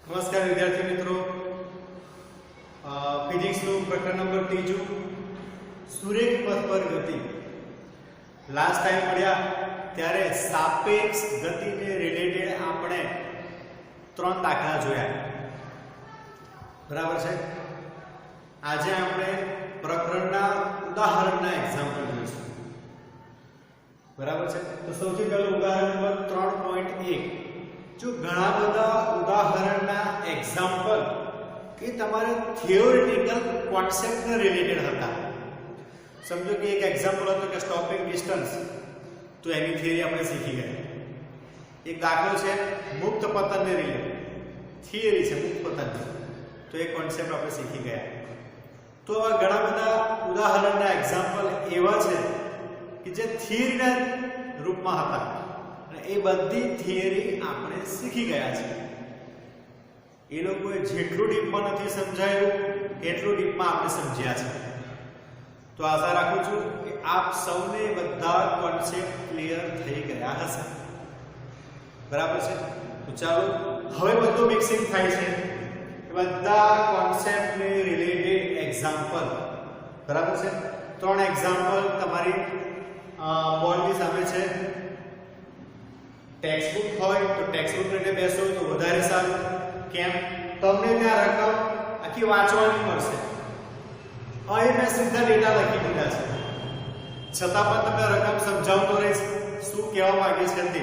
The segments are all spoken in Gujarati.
નમસ્કાર વિદ્યાર્થી મિત્રો, ફિઝિક્સનું પ્રકરણ નંબર 3 સુરેખ પથ પર ગતિ. લાસ્ટ ટાઈમ મળ્યા ત્યારે સાપેક્ષ ગતિને રિલેટેડ આપણે 3 દાખલા જોયા, બરાબર છે. આજે આપણે પ્રકરણના ઉદાહરણના એક્ઝામ્પલ જોઈશું, બરાબર છે. તો સૌથી પહેલું ઉદાહરણ નંબર 3.1. जो घना बधा उदाहरणना एग्जाम्पल के तमारे थियोरेटिकल कॉन्सेप्ट ने रिलेटेड था. समझो कि एक एग्जाम्पल હતો કે સ્ટોપિંગ ડિસ્ટન્સ, તો એની થિયરી આપણે શીખી ગયા. એક દાખલો છે મુક્ત પતનને રિલેટેડ થિયરી છે મુક્ત પતનની, તો એ કોન્સેપ્ટ આપણે શીખી ગયા. તો આ ઘણા બધા ઉદાહરણના એગ્જામ્પલ એવા છે કે જે થિયરીના રૂપમાં હતા, એ બધી થિયરી આપણે શીખી ગયા છે. એ લોકોએ જેટલું ડીપમાં નથી સમજાયું એટલું ડીપમાં આપણે સમજ્યા છે. તો આશા રાખું છું કે આપ સૌને બધા કોન્સેપ્ટ ક્લિયર થઈ ગયા હશે, બરાબર છે. તો ચાલો હવે બધું મિક્સિંગ થાય છે, બધા કોન્સેપ્ટને રિલેટેડ એક્ઝામ્પલ, બરાબર છે. 3 એક્ઝામ્પલ તમારી બોર્ડની સામે છે. ટેક્સ્ટબુક હોય તો ટેક્સ્ટબુક લઈને બેસો તો વધારે સારું. કેમ? તમને ત્યાં રકમ આખી વાંચવાની મળશે. અહીં મેં સીધા ડેટા લખી દીધા છે, છતાં પણ તમને રકમ સમજાવતો રહીશ શું કહેવા માંગે છે તે,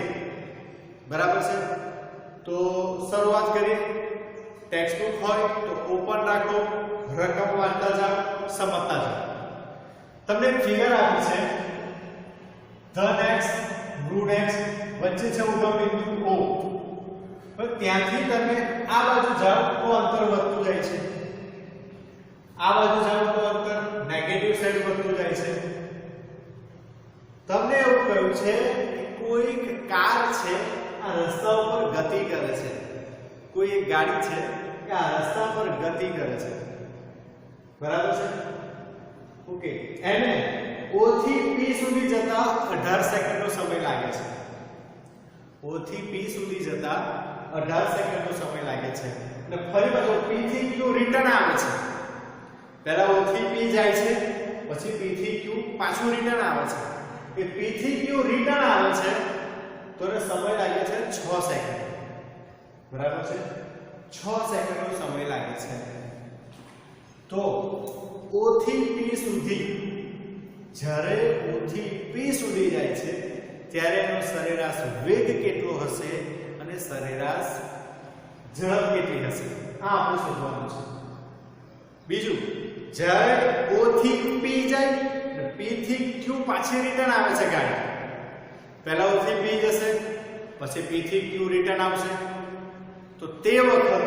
બરાબર છે. તો શરૂઆત કરીએ. ટેક્સ્ટબુક હોય તો ઓપન રાખો, રકમ વાંચતા જાઓ, સમજતા જાઓ. તમને ફિગર આપી છે ધન x ઋણ x, વચ્ચે છે ઉગમ બિંદુ O. પણ ત્યાંથી તમે આ બાજુ જાઓ તો અંતર વધતું જાય છે, આ બાજુ જાઓ તો અંતર નેગેટિવ સાઈડ વધતું જાય છે. તમને એવું કહ્યું છે કે કોઈ કાર છે આ રસ્તા ઉપર ગતિ કરે છે, કોઈ એક ગાડી છે કે આ રસ્તા પર ગતિ કરે છે, બરાબર છે. ઓકે, એને O થી P સુધી જતા 18 સેકન્ડનો સમય લાગે છે. O થી P સુધી જતા 18 સેકન્ડનો સમય લાગે છે. અને ફરી પાછો P થી Q રિટર્ન આવે છે. પહેલા O થી P જાય છે, પછી P થી Q પાછું રિટર્ન આવે છે. એ P થી Q રિટર્ન આવે છે તો એને સમય લાગે છે 6 સેકન્ડ, બરાબર છે. 6 સેકન્ડનો સમય લાગે છે. તો O થી P સુધી, જ્યારે O થી P સુધી જાય છે ત્યારે એનો સરેરાશ વેગ કેટલો હશે અને સરેરાશ ઝડપ કેટલી હશે, આ આપણે શોધવાનું છે. બીજું, જ્યારે O થી P જાય અને P થી Q પાછી રિટર્ન આવે છે ગાડી, પહેલા O થી P જશે, પછી P થી Q રિટર્ન આવશે, તો તે વખતે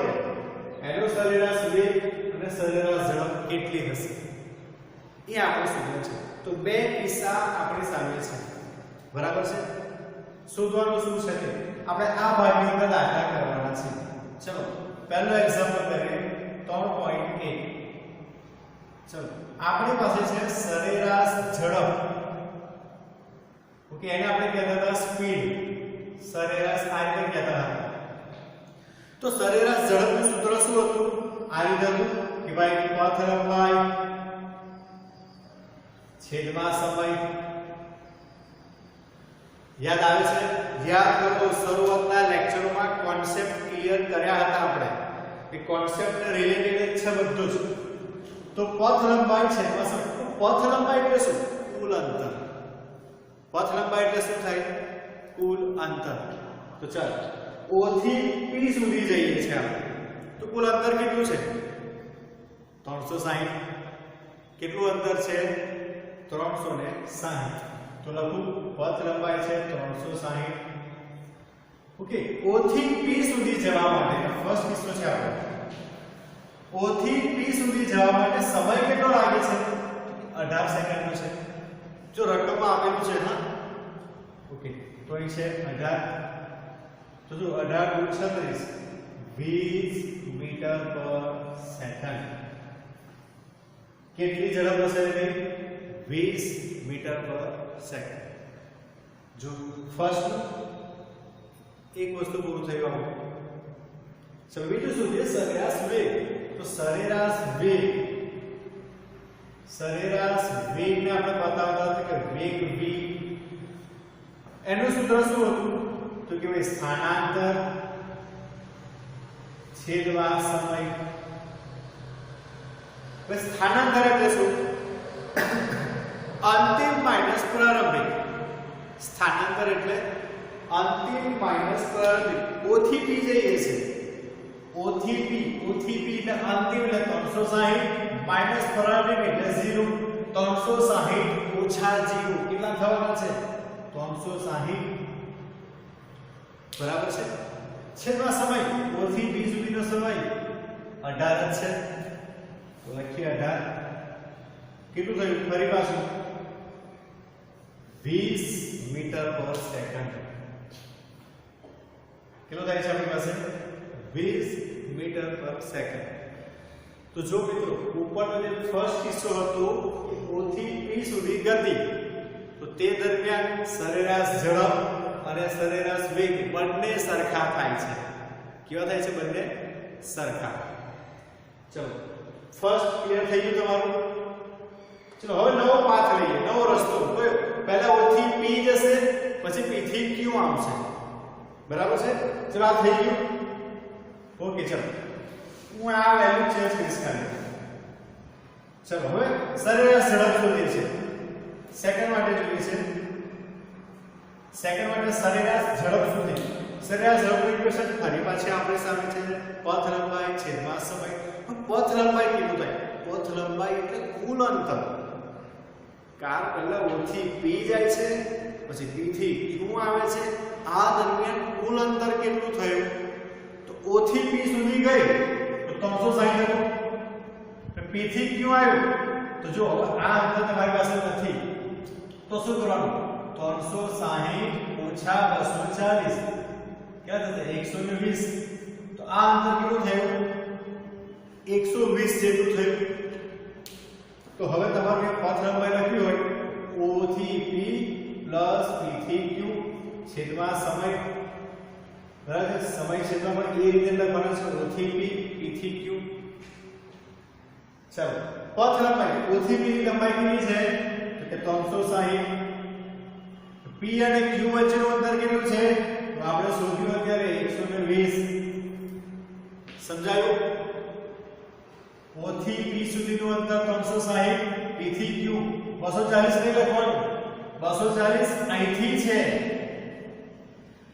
એનો સરેરાશ વેગ અને સરેરાશ ઝડપ કેટલી હશે એ આપણે શોધવું છે. તો બે કિસ્સા આપણી સામે છે, બરાબર છે. શોધવાનું શું છે કે આપણે આ ભાગની અંદર દાખલા કરવાના છે. ચલો પહેલો એક્ઝામ્પલ કરીએ 3.1. ચલો આપણી પાસે છે સરેરાશ ઝડપ. ઓકે, એને આપણે કહેતા હતા સ્પીડ, સરેરાશ આ રીતે કહેતા હતા. તો સરેરાશ ઝડપનું સૂત્ર શું હતું? આ રીતે હતું કે ભાઈ પથ લંબાઈ છેદમાં સમય. યાદ આવે છે? યાદ કરો, શરૂઆતના લેક્ચરોમાં કોન્સેપ્ટ ક્લિયર કર્યા હતા આપણે, એ કોન્સેપ્ટને રિલેટેડ છે બધું જ. તો પથ લંબાઈ છે, પથ લંબાઈ એટલે શું? કુલ અંતર. પથ લંબાઈ એટલે શું થાય? કુલ અંતર. તો ચાલો O થી P સુધી જઈએ છીએ આપણે, તો કુલ અંતર કેટલું છે? 360. કેટલું અંતર છે? 360. તો લખું પથ લંબાઈ છે 360. ઓકે, O થી P સુધી જવા માટે ફર્સ્ટ કિસ્સો છે આપણો. O થી P સુધી જવા માટે સમય કેટલો લાગે છે? 18 સેકન્ડનો છે. જો રકમમાં આપેલું છે, હા. ઓકે, તો અહીં છે 18. તો જો 18 × 36 20 મીટર પર સેકન્ડ. કેટલી ઝડપ હશે ભાઈ? 20 મીટર પર સેકન્ડ. જો ફર્સ્ટ એક વસ્તુ પૂરું થયું. ચલો બીજું શું છે સરેરાશ વેગ તો સરેરાશ વેગને આપણે બતાવતા હતા કે વેગ v એનું સૂત્ર શું હતું તો કે ભાઈ સ્થાનાંતર છેદવા સમય બસ સ્થાનાંતર એટલે શું અંતિમ માઈનસ પ્રારંભિક સ્થાનાંતર એટલે અંતિમ માઈનસ પ્રારંભિક O થી P જઈએ છે O થી P એટલે અંતિમ એટલે 360 માઈનસ પ્રારંભિક એટલે 0 360 ઓછા 0 કેટલા થવાના છે 360 બરાબર છે છેલ્લો સમય O થી P સુધીનો સમય 18 જ છે તો લખીએ 18 કેટલું થયું ફરી પાછું 20 મીટર પર સેકન્ડ કેટલો થાય છે આપણી પાસે 20 મીટર પર સેકન્ડ તો જો મિત્રો ઉપરનો જે ફર્સ્ટ કિસ્સો હતો O થી P સુધી ગતિ તો તે દરમિયાન સરેરાશ ઝડપ અને સરેરાશ વેગ બંને સરખા થાય છે કેવા થાય છે બંને સરખા ચલો ફર્સ્ટ ક્લિયર થઈ ગયું તમારું ચલો હવે નવો પાથ લઈએ નવો રસ્તો કયો પહેલા O થી P જશે પછી P થી Q આવશે બરાબર છે ચલો આ થઈ ગયું ઓકે ચલો હું આ વેલ્યુ ચેન્જ કરીશ ખાલી ચલો હવે સરેરાશ ઝડપ શોધીએ છે સેકન્ડ માટે જોઈએ છે સેકન્ડ માટે સરેરાશ ઝડપ શોધીએ સરેરાશ ઝડપની ઇક્વેશન ફરી પાછી આપણી સામે છે પથ લંબાઈ છેદમાં સમય પથ લંબાઈ કેટલું થાય પથ લંબાઈ એટલે કુલ અંતર કાર પહેલા O થી P જાય છે પછી P થી Q આવે છે આ દરમિયાન કુલ અંતર કેટલું થયું તો O થી P સુધી ગઈ તો 360 હતું P થી Q આવ્યું તો જો આ અંતર તમારી પાસે નથી તો શું કરવાનું 360 ઓછા 240 क्या થશે 120 તો આ અંતર કેટલું થયું 120 જેટલું થયું તો હવે તમારું એક પથ લંબાઈ લખ્યું હોય O થી P પ્લસ P થી Q છેદમાં સમય બરાબર સમય છેદમાં પણ એ રીતે લખવાનું છે O થી P P થી Q ચાલો પથ લંબાઈ O થી P ની લંબાઈ કેટલી છે તો કે 360 P અને Q વચ્ચેનું અંતર કેટલું છે તો આપણે શોધ્યું અત્યારે 120 સમજાયું O થી P સુધીનું અંતર 360 P થી Q 240 ને લખવાનું 240 અહીંથી છે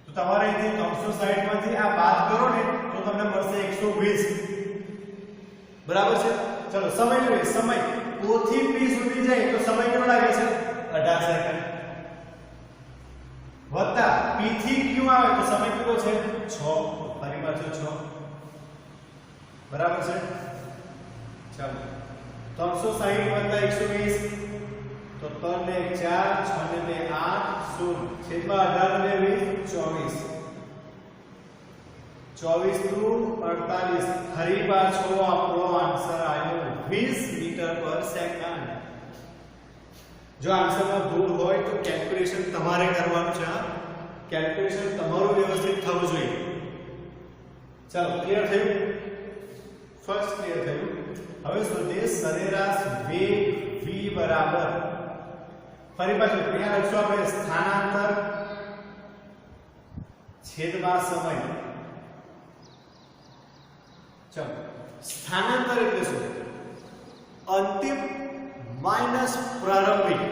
તો તમારે અહીંથી 360 માંથી આ બાદ કરો ને તો તમને મળશે 120 બરાબર છે ચલો સમય જોઈએ સમય O થી P સુધી જાય તો સમય કેટલો લાગે છે 18 સેકન્ડ વત્તા P થી Q આવે તો સમય કેટલો છે 6 ફરી પાછો 6 બરાબર છે ચાલો 360 વત્તા 120 તો 3 ને 4 6 ને 8 0 છેદમાં 18 ને 20 24 દુ 48 ફરી પાછો આપણો આન્સર આવ્યો 20 મીટર પર સેકન્ડ જો આન્સરમાં ભૂલ હોય તો કેલ્ક્યુલેશન તમારે કરવાનું છે કેલ્ક્યુલેશન તમારું વ્યવસ્થિત થવું જોઈએ ચાલો ક્લિયર થયું ફર્સ્ટ ક્લિયર થયું હવે શોધીએ સરેરાશ વેગ v બરાબર ફરી પાછું અહીંયા લખશું આપણે સ્થાનાંતર છેદમાં સમય ચાલો સ્થાનાંતર એટલે શું અંતિમ માઈનસ પ્રારંભિક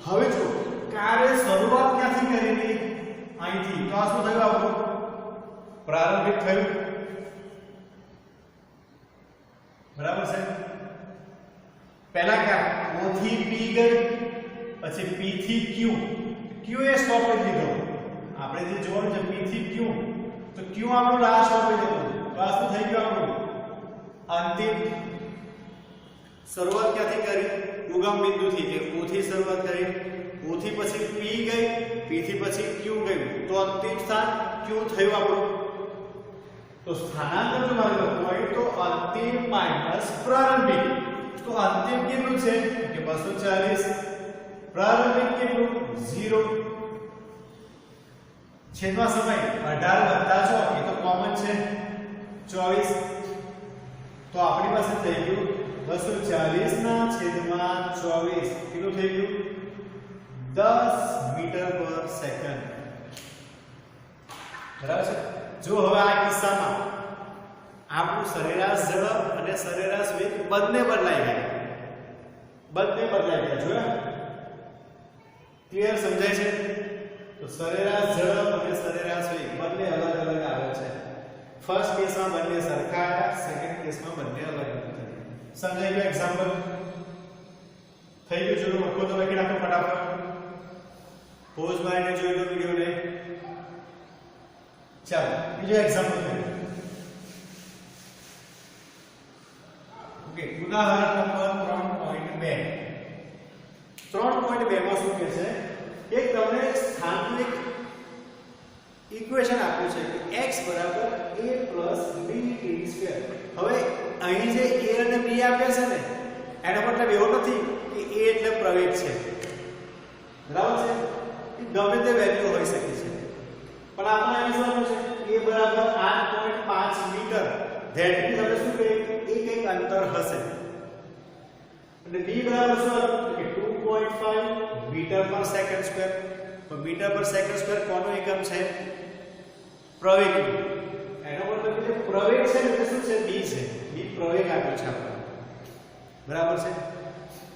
હવે જો કારે શરૂઆત ક્યાંથી કરી હતી અહીંથી તો આ શું થયું આપણું પ્રારંભિક થયું બરાબર છે પહેલા ક્યાં O થી P ગઈ પછી P થી Q Q એ સ્ટોપેજ લીધો આપણે જે જોવાનું છે P થી Q તો Q આપણું લાસ્ટ સ્ટોપેજ હતું તો આ શું થઈ ગયું આપણું અંતિમ શરૂઆત ક્યાંથી કરી ઉગમ બિંદુથી કે O થી શરૂઆત કરી O થી પછી P ગઈ P થી પછી Q ગયું તો અંતિમ સ્થાન Q થયું આપણું તો સ્થાનાંતર જો મારે લખવું હોય તો અંતિમ માઈનસ પ્રારંભિક તો અંતિમ કેટલું છે કે 240 પ્રારંભિક કેટલું 0 છેદમાં સમય 18 વત્તા 6 એ તો કોમન છે 24 તો આપણી પાસે થઈ ગયું 240 ના છેદમાં 24 કેટલું થઈ ગયું 10 મીટર પર સેકન્ડ બરાબર છે જો હવે આ કિસ્સામાં આપણું સરેરાશ ઝડપ અને સરેરાશ વેગ બંને બદલાઈ ગયા જોયા ક્લિયર સમજાય છે તો સરેરાશ ઝડપ અને સરેરાશ વેગ બંને અલગ અલગ આવે છે ફર્સ્ટ કેસમાં બંને સરખા આવ્યા સેકન્ડ કેસમાં બંને અલગ અલગ સમજાઈ ગયું એક્ઝામ્પલ થઈ ગયું ચલો લખો તો લખી નાખો ફટાફટ પોઝ મારીને જોઈ લો વિડિયોને ચાલો બીજો એક્ઝામ્પલ કરીએ ઓકે ઉદાહરણ નંબર 3.2 માં શું કહે છે કે તમને સ્થાનિક ઇક્વેશન આપ્યું છે કે x = a + bt². હવે અહીં જે a અને b આપ્યા છે ને એનો મતલબ એવો નથી કે a એટલે પ્રવેગ છે બરાબર છે એ ગમે તે વેલ્યુ હોઈ શકે છે પણ આપણે અહીં શું છે a = 8.5 મીટર ધેટ મીન્સ આપણે શું કહીએ કે એક અંતર હશે અને b બરાબર શું હતું કે 2.5 મીટર પર સેકન્ડ સ્ક્વેર તો મીટર પર સેકન્ડ સ્ક્વેર કોનો એકમ છે પ્રવેગ એનો મતલબ કે પ્રવેગ છે એટલે શું છે b છે b પ્રવેગ આપ્યો છે આપણે બરાબર છે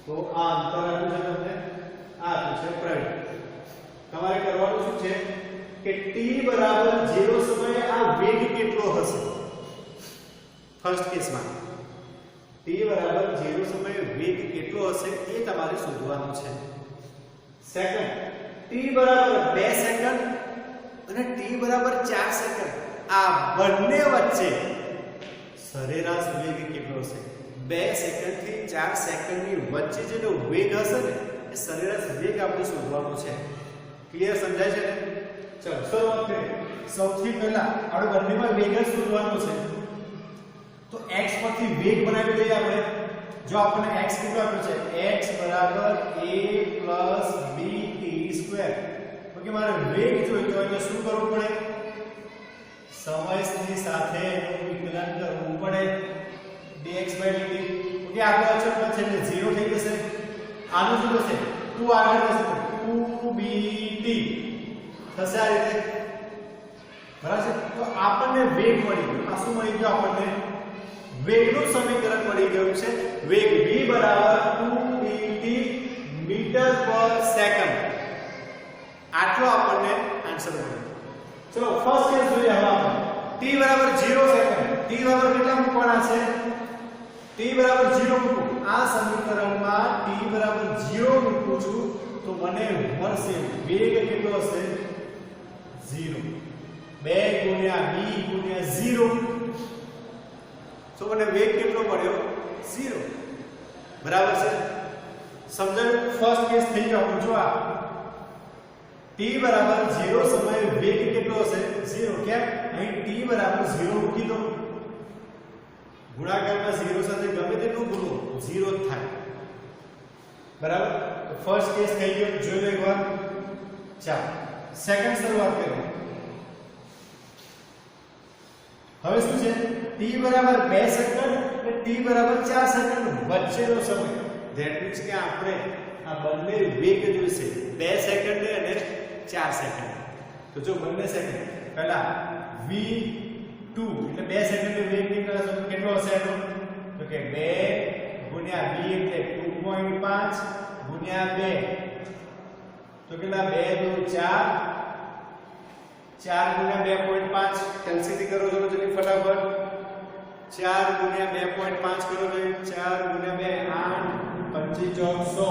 તો આ અંતર આપ્યું છે તમને આ આપ્યું છે પ્રવેગ તમારે કરવાનું શું છે કે t = 0 સમયે આ વેગ કેટલો હશે ફર્સ્ટ કેસમાં t = 0 સમયે વેગ કેટલો હશે એ તમારે શોધવાનું છે સેકન્ડ t = 2 સેકન્ડ અને t = 4 સેકન્ડ આ બંને વચ્ચે સરેરાશ વેગ કેટલો હશે 2 સેકન્ડ થી 4 સેકન્ડની વચ્ચે જેનો વેગ હશે ને એ સરેરાશ વેગ આપણે શોધવાનો છે ક્લિયર સમજાય છે ને ચલો શરૂઆત કરીએ સૌથી પહેલા આપણે બંનેમાં વેગ શોધવાનો છે તો x પરથી વેગ બનાવી દઈએ આપણે જો આપણને x કેટલો આપ્યો છે x = a + bt². ઓકે મારે વેગ જોઈએ તો એટલે શું કરવું પડે સમયની સાથે એનું વિકલન કરવું પડે dx/dt. ઓકે આગળ અચળ પદ છે એટલે 0 થઈ જશે આનું શું થશે 2 આગળ જશે 2bt થશે આ રીતે બરાબર છે તો આપણને વેગ મળી ગયો આ શું મળી ગયું આપણને વેગનું સમીકરણ મળી ગયું છે વેગ v = 2bt મીટર પર સેકન્ડ આટલો આપણને આન્સર મળ્યો ચલો ફર્સ્ટ કેસ જોઈએ હવે આપણે t = 0 સેકન્ડ t બરાબર કેટલા મૂકવાના છે t = 0 મૂકો આ સમીકરણમાં t = 0 મૂકું છું તો મને મળશે વેગ કેટલો હશે 0 2 * b * 0 તો મને વેગ કેટલો મળ્યો 0 બરાબર છે સમજાયું ફર્સ્ટ કેસ થઈ ગયો આપણો જો આ t = 0 સમયે વેગ કેટલો હશે 0 કેમ અહીં t = 0 મૂકી દો ગુણાકારમાં 0 સાથે ગમે તેટલું ગુણો 0 જ થાય બરાબર તો ફર્સ્ટ કેસ થઈ ગયો જોઈ લો એકવાર ચાલો સેકન્ડ શરૂઆત કરીએ હવે શું છે t = 2 સેકન્ડ અને t = 4 સેકન્ડ વચ્ચેનો સમય ધેટ મીન્સ કે આપણે આ બંને વેગ જોઈશે 2 સેકન્ડ અને 4 સેકન્ડ તો જો બંને સેકન્ડ પહેલા v2 એટલે 2 સેકન્ડનો વેગ કેટલો હશે કેટલો હશે એનો તો કે 2 * b એટલે 2.5 * 2 તો કેટલા 2 * 4 4 * 2.5 કેલ્સીટી કરો છો જલ્દી ફટાફટ 4 * 2.5 કરો ભાઈ 4 * 2 8 25 100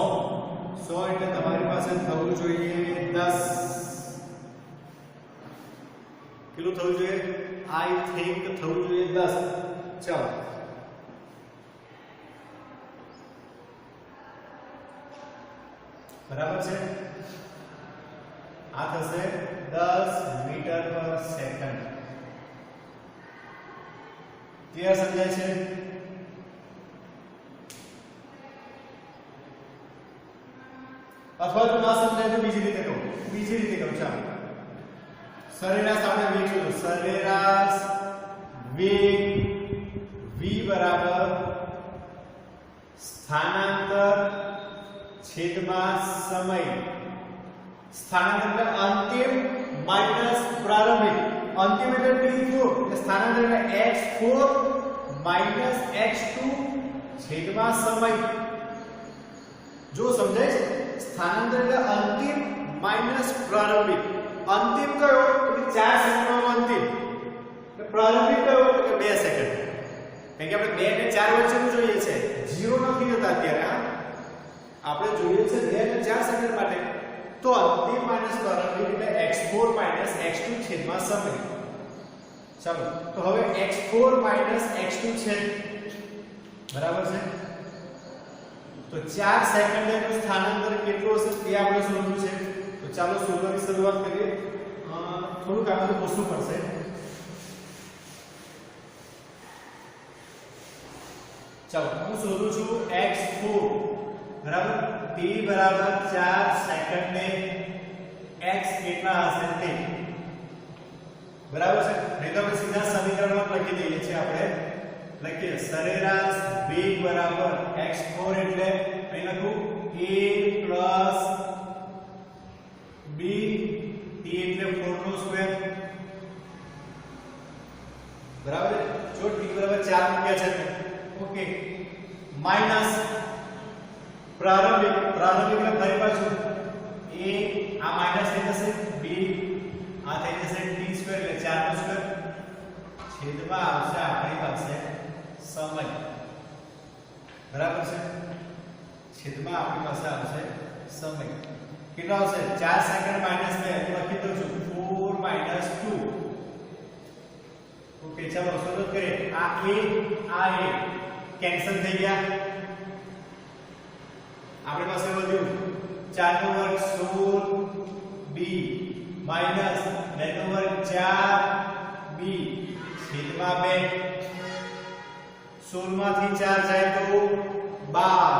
100 એટલે તમારી પાસે થવું જોઈએ 10 કેટલું થવું જોઈએ આઈ થિંક થવું જોઈએ 10 ચાલો બરાબર છે આ થશે 10 મીટર પર સેકન્ડ ક્લિયર સમજાય છે અથવા તો ના સમજાય તો બીજી રીતે કહું ચાલો સરેરાશ આપણે વેગ શોધો સરેરાશ વેગ v બરાબર સ્થાનાંતર છેદમાં સમય. સ્થાનાંતર એટલે અંતિમ માઈનસ પ્રારંભિક. અંતિમ એટલે t4 એટલે સ્થાનાંતર એટલે x4 માઈનસ x2 છેદમાં સમય. જો સમજાય છે, સ્થાનાંતર એટલે અંતિમ માઈનસ પ્રારંભિક. અંતિમ કયો? એટલે 4 સેકન્ડનો અંતિમ. એટલે પ્રારંભિક કયો? એટલે 2 સેકન્ડ. કારણ કે આપણે 2 અને 4 વચ્ચેનું જોઈએ છે, 0 નથી હોતા અત્યારે. આપણે જોઈએ છે 2 અને 4 સેકન્ડ માટે. તો અંતિમ માઈનસ પ્રારંભિક એટલે x4 માઈનસ x2 છેદમાં સમય. ચાલો, તો હવે x4 માઈનસ x2 છે, બરાબર છે. તો 4 સેકન્ડ નું સ્થાનાંતર કેટલું હશે તે આપણે શોધવું છે. તો ચાલો શોધવાની શરૂઆત કરીએ. થોડુંક આપણે પૂછવું પડશે. ચાલો, હું શોધું છું x4 બરાબર t બરાબર 4 સેકન્ડ ને x કેટલા હશે તે, બરાબર છે. નહીં તો આપણે સીધા સમીકરણમાં લખી દઈએ છીએ. આપણે લખીએ સરેરાશ વેગ બરાબર x4 એટલે અહીં લખું a b t એટલે 4 નો સ્ક્વેર, બરાબર. જો t બરાબર 4 મૂક્યા છે, ઓકે, માઈનસ પ્રારંભિક એટલે ફરી પાછું a આ માઈનસ થઈ જશે, b આ થઈ જશે t સ્ક્વેર એટલે 4 નો સ્ક્વેર છેદમાં આવશે આપણી પાસે સમય, બરાબર છે. છેદમાં આપણી પાસે આવશે સમય. કેટલો આવશે? 4 સેકન્ડ માઈનસ 2 હું લખી દઉં છું 4 માઈનસ 2. ઓકે, ચાલો શરૂ કરીએ. આ a કેન્સલ થઈ ગયા. આપણી પાસે વધ્યું 4 નો વર્ગ 16 b માઈનસ 2 નો વર્ગ 4 b છેદમાં 2. 16 માંથી 4 જાય તો 12.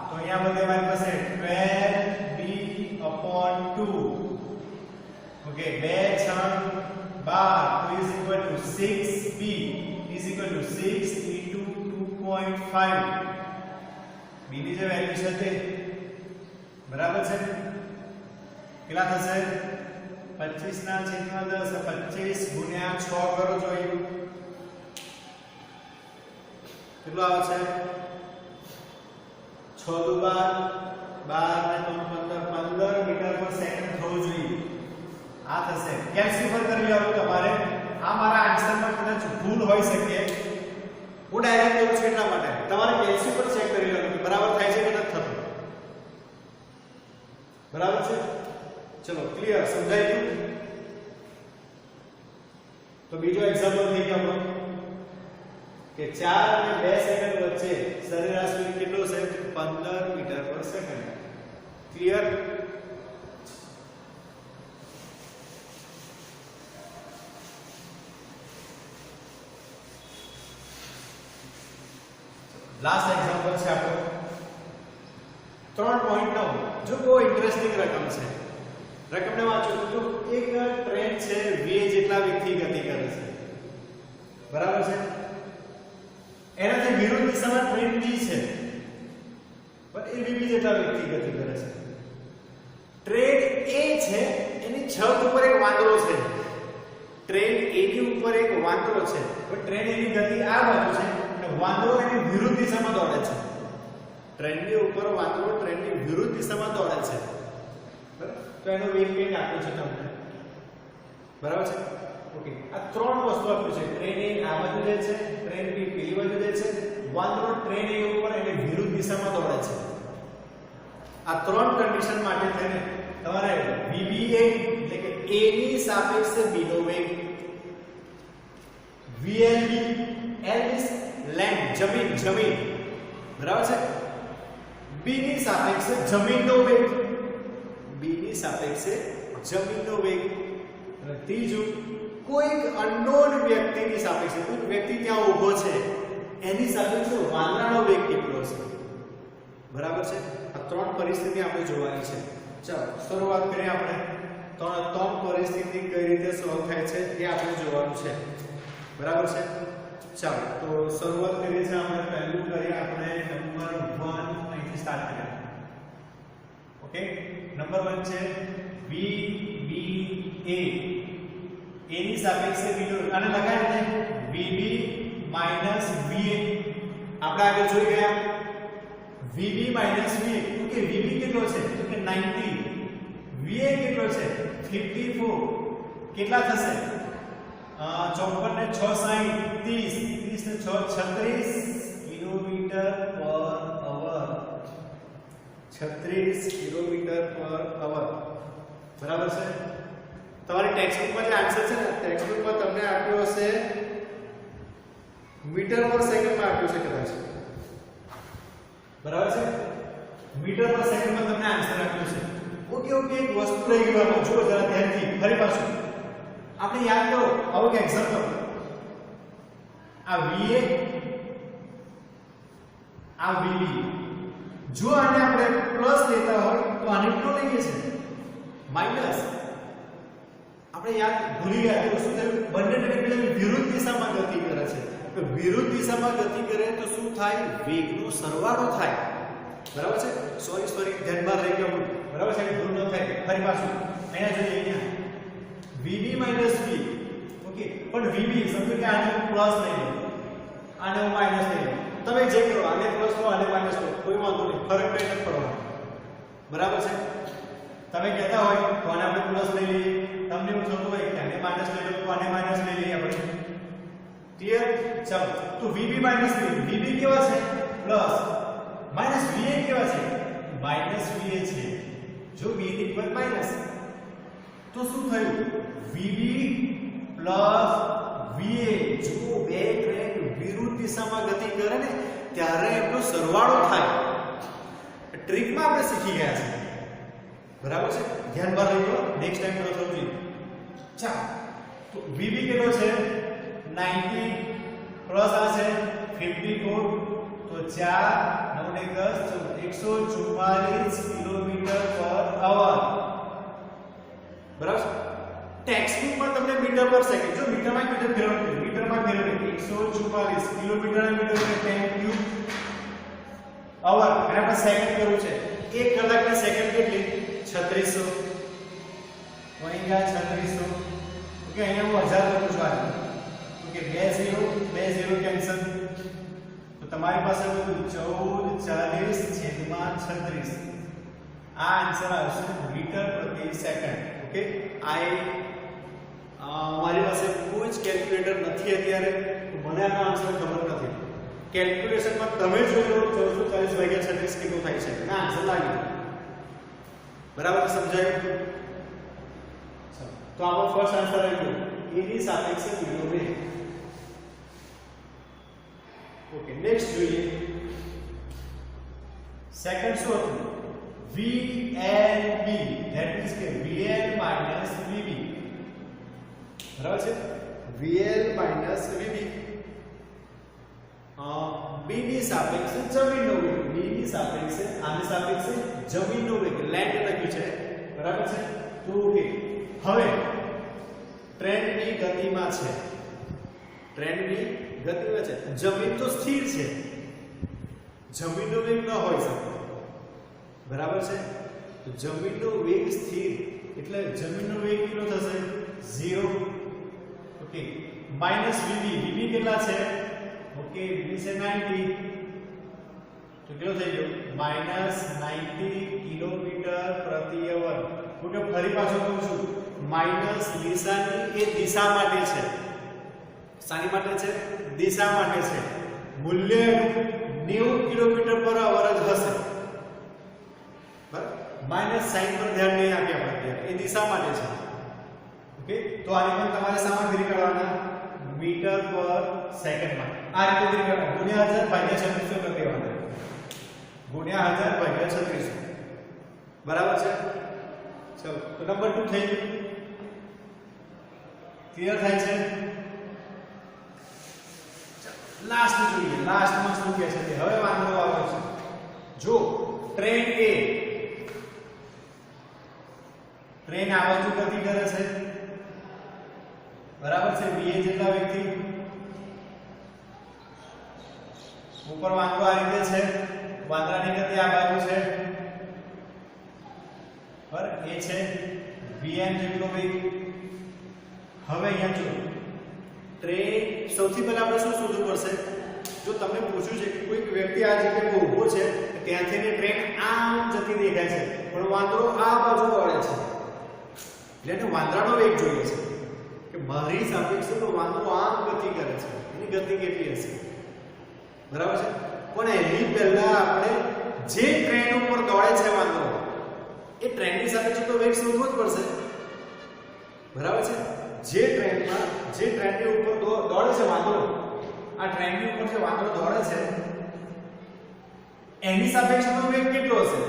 તો અહીંયા બધે મારી પાસે 12b/2. Okay, 2 6 12 is equal to 6b is equal to 6 into 2.5. b ની જે વેલ્યુ છે તે, બરાબર છે. કેટલા થશે? 25 ના છેદમાં 10. 25 ગુણ્યા 6 કરો જોઈએ કેટલું આવે છે? 6 દુ 12, 12 ને 15 મીટર પર સેકન્ડ થવું જોઈએ. આ થશે. કેલ્ક્યુલેટ કરી લેવાનું તમારે. આ મારા આન્સરમાં કદાચ ભૂલ હોઈ શકે. હું ડાયરેક્ટ એવું છે એટલા માટે તમારે કેલ્ક્યુલેટ ચેક કરી લેવાનું બરાબર થાય છે કે નથી થતું, બરાબર છે. ચલો, ક્લિયર, સમજાઈ ગયું? તો બીજો એક્ઝામ્પલ થઈ ગયો આપણો કે 4 અને 2 સેકન્ડ વચ્ચે સરેરાશ વેગ કેટલો છે? 15 મીટર પર સેકન્ડ. ક્લિયર? લાસ્ટ એક્ઝામ્પલ છે આપણો 3.9. જો બહુ ઇન્ટરેસ્ટિંગ રકમ છે. રકમને વાંચો તો એક ટ્રેન છે v જેટલા વેગથી ગતિ કરે છે, બરાબર છે. એનાથી વિરુદ્ધ દિશામાં ટ્રેન b છે, પણ એ v જેટલા વેગથી ગતિ કરે છે. ટ્રેન a છે, એની છત ઉપર એક વાંદરો છે. ટ્રેન a ની ઉપર એક વાંદરો છે, પણ ટ્રેન એની ગતિ આ બાજુ છે અને વાંદરો એની વિરુદ્ધ દિશામાં દોડે છે. ટ્રેનની ઉપર વાંદરો ટ્રેનની વિરુદ્ધ દિશામાં દોડે છે, બરાબર. તો એનો વેગ કંઈક આપ્યો છે તમને, બરાબર છે. ઓકે, આ ત્રણ વસ્તુ આપ્યું છે. ટ્રેન એ આ બાજુ જાય છે, ટ્રેન બી પેલી બાજુ જાય છે, વાંદરો ટ્રેન એ ઉપર એની વિરુદ્ધ દિશામાં દોડે છે. આ ત્રણ કન્ડિશન માટે થઈને તમારે VBA એટલે કે A ની સાપેક્ષે B નો વેગ, VLB L is land જમીન, બરાબર છે. B ની સાપેક્ષે જમીનનો વેગ, B ની સાપેક્ષે જમીનનો વેગ. અને ત્રીજું કોઈક અનનોન વ્યક્તિની સાપેક્ષે, કોઈ વ્યક્તિ ત્યાં ઊભો છે એની સાપેક્ષે વાંદરાનો વેગ કેટલો છે, બરાબર છે. આ ત્રણ પરિસ્થિતિ આપણે જોવાની છે. ચાલો શરૂઆત કરીએ આપણે. ત્રણ પરિસ્થિતિ કઈ રીતે સોલ્વ થાય છે એ આપણે જોવાનું છે, બરાબર છે. ચાલો તો શરૂઆત કરીએ છીએ આપણે પહેલું કરીએ આપણે નંબર 1 અહીંથી સ્ટાર્ટ કરીએ ઓકે નંબર 1 છે VBA A ની સાપેક્ષે બીજો આને લગાવી દે VB VA આપણે આગળ જોઈ ગયા VB VA ઓકે VB કેટલો છે તો કે 90 VA કેટલો છે 54 કેટલા થશે 54 ને 6 60 30 30 ને 6 36 કિલોમીટર પર અવર 36 કિલોમીટર પર અવર બરાબર છે તમારી ટેક્સ્ટ બુકમાં જે આન્સર છે ને ટેક્સ્ટ બુકમાં તમને આપ્યો હશે મીટર પર સેકન્ડમાં આપ્યું છે કદાચ બરાબર છે મીટર પર સેકન્ડમાં તમને આન્સર આપ્યો છે ઓકે ઓકે એક વસ્તુ રહી ગઈ આમાં જુઓ જરા ધ્યાનથી ફરી પાછું આપણે યાદ કરો આવો એક એક્ઝામ્પલ આ VA આ VB જો આને આપણે પ્લસ લેતા હોય તો આને કેટલો લઈએ છે માઈનસ આપણે યાદ ભૂલી ગયા તો શું થયું બંને ટ્રેન વિરુદ્ધ દિશામાં ગતિ કરે છે તો વિરુદ્ધ દિશામાં ગતિ કરે તો શું થાય વેગનો સરવાળો થાય બરાબર છે સોરી ધ્યાનમાં રહી ગયો બરાબર છે ભૂલ ન થાય ફરી પાછું અહીંયા જોઈએ અહીંયા VB V ઓકે પણ VB સમજો કે આને પ્લસ લઈ લો આને માઈનસ લઈ લો તમે જે કરો આને પ્લસ લો આને માઈનસ લો કોઈ વાંધો નહીં ફરક કઈ નથી પડવાનો બરાબર છે તમે કહેતા હોય તો આને આપણે પ્લસ લઈ લઈએ તમને એવું થતું હોય કે આને માઈનસ લઈ લો તો આને માઈનસ લઈ લઈએ આપણે ક્લિયર ચાલો તો VB VB કેવા છે પ્લસ માઈનસ VA કેવા છે માઈનસ VA છે જો VA ની કિંમત માઈનસ તો શું થયું VB VA જો બે ટ્રેન વિરુદ્ધ દિશામાં ગતિ કરે ને ત્યારે એનો સરવાળો થાય ટ્રીકમાં આપણે શીખી ગયા છે બરાબર છે ધ્યાનમાં રાખજો નેક્સ્ટ ટાઈમ કરો સમજી ચાલો તો VB કેટલો છે 90 પ્લસ આ છે 54 તો 4 9 ને 10 144 કિલોમીટર પર અવર બરાબર ટેક્સ્ટ બુકમાં તમને મીટર પર સેકન્ડ જો મીટરમાં ફેરવવું મીટરમાં ફેરવવું 144 કિલોમીટર મીટર એટલે 10 ક્યુબ અવર અને આપણે સેકન્ડ કરવું છે 1 કલાકની સેકન્ડ કેટલી 3600 અહીંયા 3600 ઓકે અહીંયા હું 1000 કરું છું આ ઓકે 2 0 કેન્સલ તો તમારી પાસે બધું 1440/36 આ આન્સર આવશે મીટર પ્રતિ સેકન્ડ ઓકે મારી પાસે કોઈ જ કેલ્ક્યુલેટર નથી અત્યારે તો મને આનો આન્સર ખબર નથી કેલ્ક્યુલેશનમાં તમે જોજો 1440/36 કેટલું થાય છે ના આન્સર લાગ્યો બરાબર સમજાયું તો આપણો ફર્સ્ટ આન્સર આવી ગયો એ ની સાપેક્ષે બીજો બે ઓકે નેક્સ્ટ જોઈએ સેકન્ડ શું હતું VNB that means કે VL VB બરાબર છે VL VB B ની સાપેક્ષે જમીનનો વેગ B ની સાપેક્ષે આની સાપેક્ષે જમીનનો વેગ લેન્ડ લખ્યું છે બરાબર છે તો કે હવે ટ્રેનની ગતિમાં છે ટ્રેનની ગતિમાં છે જમીન તો સ્થિર છે જમીનનો વેગ ન હોઈ શકે બરાબર છે તો જમીનનો વેગ સ્થિર એટલે જમીનનો વેગ કેટલો થશે 0 ઓકે માઈનસ VB કેટલા છે ઓકે VB છે 90 તો કેટલો થઈ ગયો માઈનસ 90 કિલોમીટર પ્રતિ અવર ઓકે ફરી પાછો કહું છું માઈનસ દિશાની એ દિશા માટે છે શાની માટે છે દિશા માટે છે મૂલ્ય 90 કિલોમીટર પર અવર જ હશે માઈનસ સાઇન પર ધ્યાન નહીં આપ્યા આપણે એ દિશા માટે છે ઓકે તો આની પણ તમારે સામગ્રી કરવાના મીટર પર સેકન્ડમાં આ રીતે કરી ગુણ્યા 1000 ભાગ્યા 3600 કરી દેવાના ગુણ્યા 1000 ભાગ્યા 3600 બરાબર છે ચલો તો નંબર 2 થઈ ગયું ક્લિયર થાય છે લાસ્ટ જોઈએ લાસ્ટમાં શું કહે છે કે હવે વાંધો આવ્યો છે જો ટ્રેન A ટ્રેન આ બાજુ ગતિ કરે છે બરાબર છે VA જેટલા વેગથી ઉપર વાંદરો આ રીતે છે, વાંદરાની ગતિ આ બાજુ છે, પર એ છે vn જેટલો વેગ. હવે અહીંયા જો ટ્રેન સૌથી પહેલા આપણે શું શોધવું પડશે? જો તમને પૂછ્યું છે કે કોઈક વ્યક્તિ આ જગ્યાએ ઊભો છે, ત્યાંથી ટ્રેન આમ જતી દેખાય છે, પણ વાંદરો આ બાજુ દોડે છે, એટલે એને વાંદરાનો વેગ જોઈએ છે કે મારી સાપેક્ષે તો વાંદરો આમ ગતિ કરે છે, એની ગતિ કેટલી હશે, બરાબર છે? પણ એની પહેલા આપણે જે ટ્રેન ઉપર દોડે છે વાંદરો, એ ટ્રેનની સાપેક્ષે તો વેગ શોધવો જ પડશે, બરાબર છે? જે ટ્રેનની ઉપર દોડે છે વાંદરો, આ ટ્રેનની ઉપર જે વાંદરો દોડે છે એની સાપેક્ષે તો વેગ કેટલો હશે?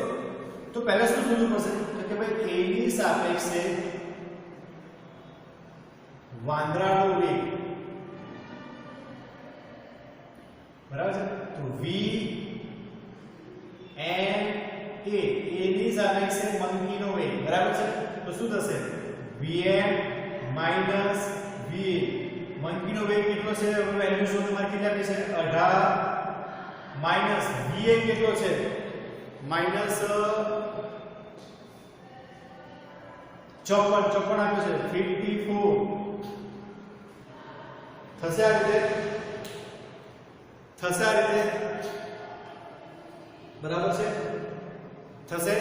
તો પહેલા શું શોધવું પડશે? તો કે ભાઈ એની સાપેક્ષે વાંદરાનો વેગ, બરાબર છે? તો v n a ની સાપેક્ષે મંકીનો વેગ, બરાબર છે? તો શું થશે? vn minus va. મંકીનો વેગ કેટલો છે? હવે વેલ્યુ શોધો. મારે કેટલી આપી છે? 18 માઈનસ va કેટલો છે? માઈનસ 54 આપ્યું છે, 54 થશે આ રીતે, બરાબર છે? થશે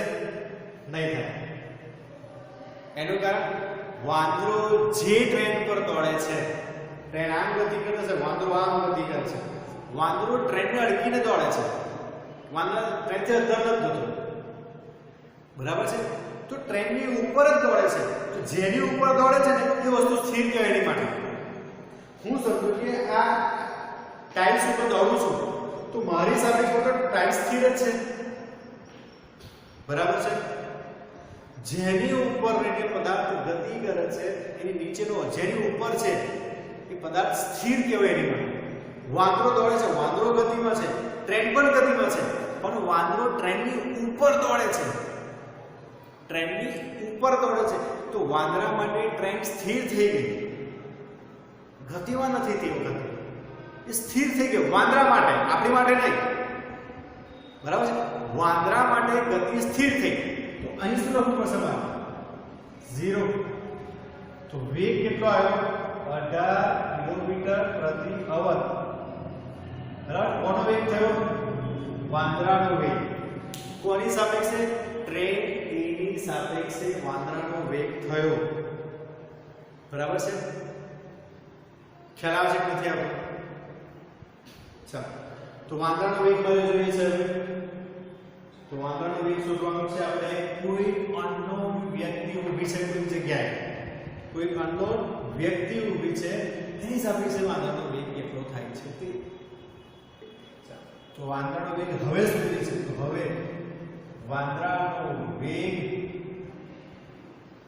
નહીં થાય. એનું કારણ વાંદરો જે ટ્રેન પર દોડે છે, ટ્રેન આમ ગતિ કરે છે, વાંદરો આમ ગતિ કરે છે. વાંદરો ટ્રેનને અડકીને દોડે છે, વાંદરા ટ્રેનથી અંદર નથી જતો, બરાબર છે? તો ટ્રેનની ઉપર જ દોડે છે. તો જેની ઉપર દોડે છે ને એ વસ્તુ સ્થિર કહેવાય. એની માટે હું સમજુ કે આ ટાઇલ્સ ઉપર દોડું છું, તો મારી સાપેક્ષે તો ટાઇલ્સ સ્થિર જ છે, બરાબર છે? જેની ઉપર રેટે પદાર્થ ગતિ કરે છે એની નીચેનો જેની ઉપર છે એ પદાર્થ સ્થિર કહેવાય. એની માટે વાંદરો દોડે છે, વાંદરો ગતિમાં છે, ટ્રેન પણ ગતિમાં છે, પણ વાંદરો ટ્રેનની ઉપર દોડે છે, ટ્રેનની ઉપર દોડે છે. તો વાંદરા માટે ટ્રેન સ્થિર થઈ ગઈ, ગતિમાં નથી તે વખતે, એ સ્થિર થઈ ગઈ વાંદરા માટે, આપણી માટે નહીં, બરાબર છે? વાંદરા માટે ગતિ સ્થિર થઈ ગઈ. તો અહીં શું લખવું પડશે? 0. તો વેગ કેટલો આવ્યો? 18 કિલોમીટર પ્રતિ અવર, બરાબર? કોનો વેગ થયો? વાંદરાનો વેગ. કોની સાપેક્ષે? ટ્રેન એની સાપેક્ષે વાંદરાનો વેગ થયો, બરાબર છે? ખ્યાલ આવે છે કે નથી આવતો? ચાલો, તો વાંદરાનો વેગ મળ્યો જોઈએ છે. તો વાંદરાનો વેગ શોધવાનો છે આપણે. કોઈ અનનોન વ્યક્તિ ઊભી છે કોઈ જગ્યાએ, કોઈ અનનોન વ્યક્તિ ઊભી છે, એની સાપેક્ષે વાંદરાનો વેગ કેટલો થાય છે તે. તો વાંદરાનો વેગ હવે શોધીએ છે. તો હવે વાંદરાનો વેગ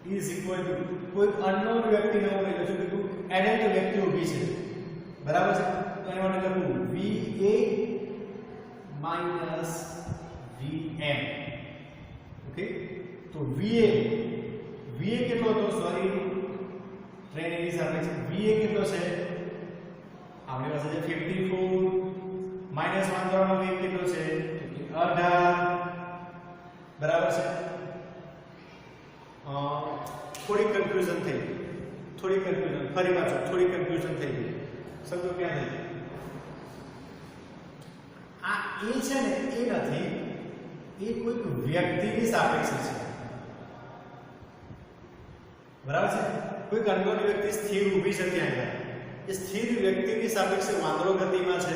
ઇઝ ઇક્વલ ટુ કોઈ અનનોન વ્યક્તિ ને હું લઈ લઉં છું કે કોઈ એડલ્ટ વ્યક્તિ ઊભી છે, બરાબર છે? તો એના માટે લખું va માઈનસ vn. ઓકે, તો va કેટલો હતો? સોરી, ટ્રેન એની સાપેક્ષે va કેટલો છે? આપણી પાસે છે 54 માઈનસ વાંદરાનો વેગ કેટલો છે? 18, બરાબર છે? થોડી કન્ફ્યુઝન થઈ ગઈ, ફરી પાછું થોડી કન્ફ્યુઝન થઈ ગઈ. સમજો ક્યાં થઈ? આ એ છે ને એ નથી, એ કોઈક વ્યક્તિની સાપેક્ષે છે, બરાબર છે? કોઈ અનનોન વ્યક્તિ સ્થિર ઊભી છે ત્યાં, એ સ્થિર વ્યક્તિની સાપેક્ષે વાંદરો ગતિમાં છે,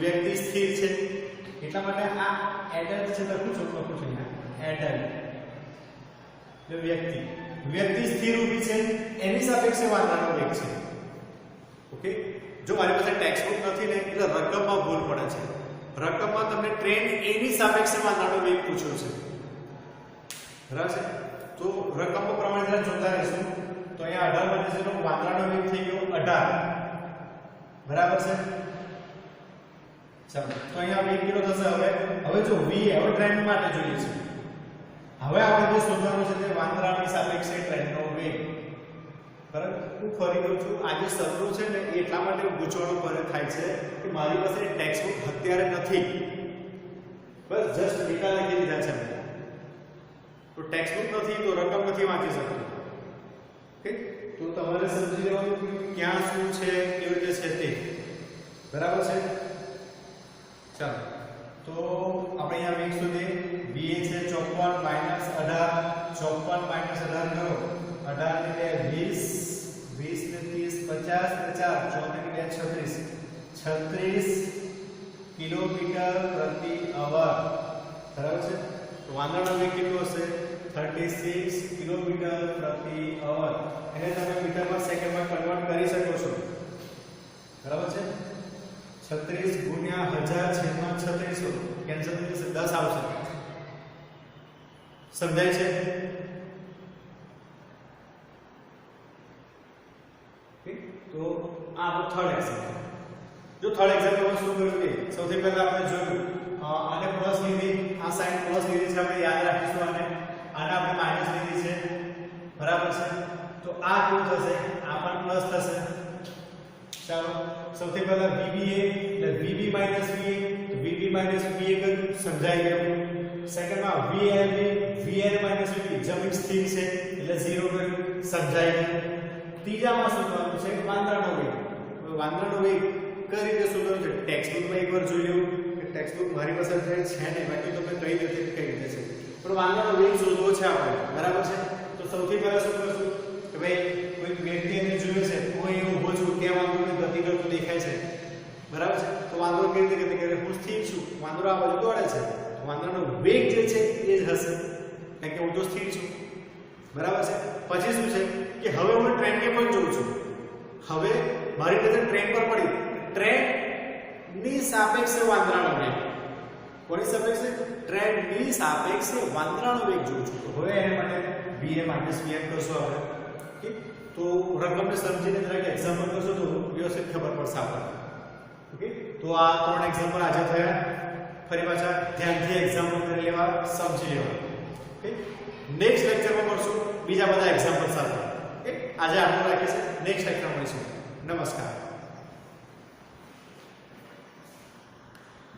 વ્યક્તિ સ્થિર છે, એટલા માટે આ એડલ્ટ છે લખું છું એડલ્ટ. વ્યક્તિ સ્થિર ઊભી છે, એની સાપેક્ષે વાંદરાનો વેગ છે. ઓકે, જો મારી પાસે ટેક્સ્ટ બુક નથી ને એટલે રકમમાં ભૂલ પડે છે. રકમમાં તમને ટ્રેન એની સાપેક્ષે વાંદરાનો વેગ પૂછ્યો છે, બરાબર છે? તો રકમો પ્રમાણે જરા જોતા રહેશું. તો અહીંયા 18 બને છે તો વાંદરાનો વેગ થઈ ગયો 18, બરાબર છે? ચાલો, તો અહીંયા વેગ કેટલો થશે? હવે જો v હવે ટ્રેન માટે જોઈએ છે. હવે આપણે જે શોધવાનું છે તે વાંદરાની સાપેક્ષે ટ્રેનનો વેગ. બરાબર હું ફરી કહું છું આ જે સત્રો છે ને એ એટલા માટે ગૂંચવણો પર થાય છે કે મારી પાસે ટેક્સ્ટ બુક અત્યારે નથી બસ જસ્ટ ડેટા લખી દીધા છે મેં તો ટેક્સ્ટ બુક નથી તો રકમ નથી વાંચી શકતો ઓકે તો તમારે સમજી લેવાનું કે ક્યાં શું છે કેવી રીતે છે તે બરાબર છે ચાલો તો આપણે અહીંયા વેગ સુધી VA છે 54 - 18 54 - 18 કરો 18 ને 20 20 ને 30 50 50 14 ને 36 36 કિલોમીટર પ્રતિ અવર બરાબર છે તો વાંદરાનો વેગ કેટલો હશે 36 કિલોમીટર પ્રતિ અવર એને તમે મીટરમાં સેકન્ડમાં કન્વર્ટ કરી શકો છો બરાબર છે 36 ગુણ્યા 1000/3600 કેન્સલ થઈ જશે 10 આવશે સમજાય છે તો આ આપણું થર્ડ એક્ઝામ્પલ જો થર્ડ એક્ઝામ્પલમાં શું કર્યું કે સૌથી પહેલા આપણે જોયું આને પ્લસ લીધી આ સાઇન પ્લસ લીધી છે આપણે યાદ રાખીશું આને આપણે માઈનસ લીધી છે બરાબર છે તો આ કેવું થશે આ પણ પ્લસ થશે ચાલો સૌથી પહેલા VBA એટલે VB - VA તો VB - VA કર્યું સમજાઈ ગયું સેકન્ડમાં VLB VL - VB જમીન સ્થિર છે એટલે 0 કર્યું સમજાઈ ગયું ત્રીજામાં શું કરવાનું છે વાંદરાનો વેગ વાંદરાનો વેગ કઈ રીતે શોધવાનો છે ટેક્સ્ટ બુકમાં એકવાર જોઈ લેવું કે ટેક્સ્ટ બુક મારી પાસે છે ને બાકી તો મેં કહી દીધું કે કઈ રીતે છે પણ વાંદરાનો વેગ શોધવો છે આપણે બરાબર છે તો સૌથી પહેલા શું કરશું કે ભાઈ કોઈ વ્યક્તિ એને જોવે છે કોઈ એવું ઊભો છું ત્યાં વાંદરો ગતિ કરતો દેખાય છે બરાબર છે તો વાંદરો કેવી રીતે ગતિ કરે હું સ્થિર છું વાંદરો આ બાજુ દોડે છે તો વાંદરાનો વેગ જે છે એ જ હશે કારણ કે હું તો સ્થિર છું બરાબર છે પછી શું છે કે હવે હું ટ્રેનને પણ જોઉં છું હવે મારી નજર ટ્રેન પર પડી ટ્રેનની સાપેક્ષે વાંદરાનો વેગ કોની સાપેક્ષે ટ્રેનની સાપેક્ષે વાંદરાનો વેગ જોઉં છું તો હવે એને માટે VA - VM કરશો આપણે ઓકે તો રકમને સમજીને જરાક એક્ઝામ્પલ કરશો તો વ્યવસ્થિત ખબર પડશે આપણને ઓકે તો આ ત્રણ એક્ઝામ્પલ આજે થયા ફરી પાછા ધ્યાનથી એક્ઝામ્પલ કરી લેવા સમજી લેવા ઓકે નેક્સ્ટ લેક્ચરમાં મળશું બીજા બધા એક્ઝામ્પલ સાથે ઓકે આજે આટલું રાખીશું નેક્સ્ટ લેક્ચરમાં મળીશું નમસ્કાર